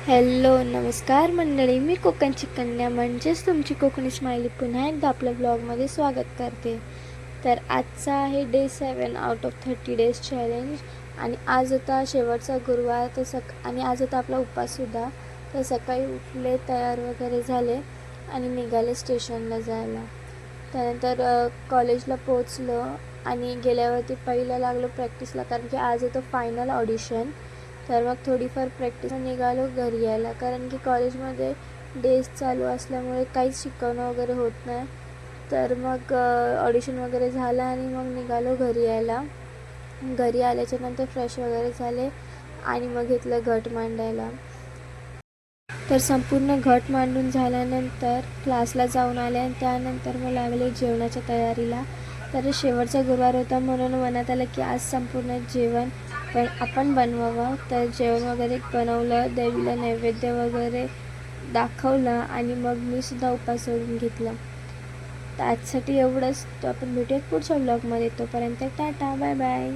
Hello नमस्कार मंडळी, मी कोकणची कन्या म्हणजेच तुमची कोकणी स्माइली पुन्हा एकदा आपल्या ब्लॉगमध्ये स्वागत करते. तर आजचा आहे day 7 out of 30 days challenge आणि आज होता शेवटचा गुरुवार. आणि आज होता आपला उपवाससुद्धा. तर सकाळी उठले, तयार वगैरे झाले आणि निघाले स्टेशनला जायला. त्यानंतर कॉलेजला पोचलो आणि गेल्यावरती पहिलं लागलो प्रॅक्टिसला, कारण की आज होतं फायनल ऑडिशन. तर मग थोडीफार प्रॅक्टिस निघालो घरी यायला, कारण की कॉलेजमध्ये डेज चालू असल्यामुळे काहीच शिकवणं वगैरे होत नाही. तर मग ऑडिशन वगैरे झालं आणि मग निघालो घरी यायला. घरी आल्याच्यानंतर फ्रेश वगैरे झाले आणि मग घेतलं घट मांडायला. तर संपूर्ण घट मांडून झाल्यानंतर क्लासला जाऊन आले आणि त्यानंतर मग लागले जेवणाच्या तयारीला. तर शेवटचा गुरुवार होता म्हणून मनात आलं की आज संपूर्ण जेवण आपण बनवावं. तर जेवण वगैरे बनवलं, देवीला नैवेद्य वगैरे दाखवलं आणि मग मी सुद्धा उपास सोडून घेतला. तर आजसाठी एवढंच. तो आपण भेटूयात पुढच्या ब्लॉगमध्ये. तोपर्यंत टाटा, बाय बाय.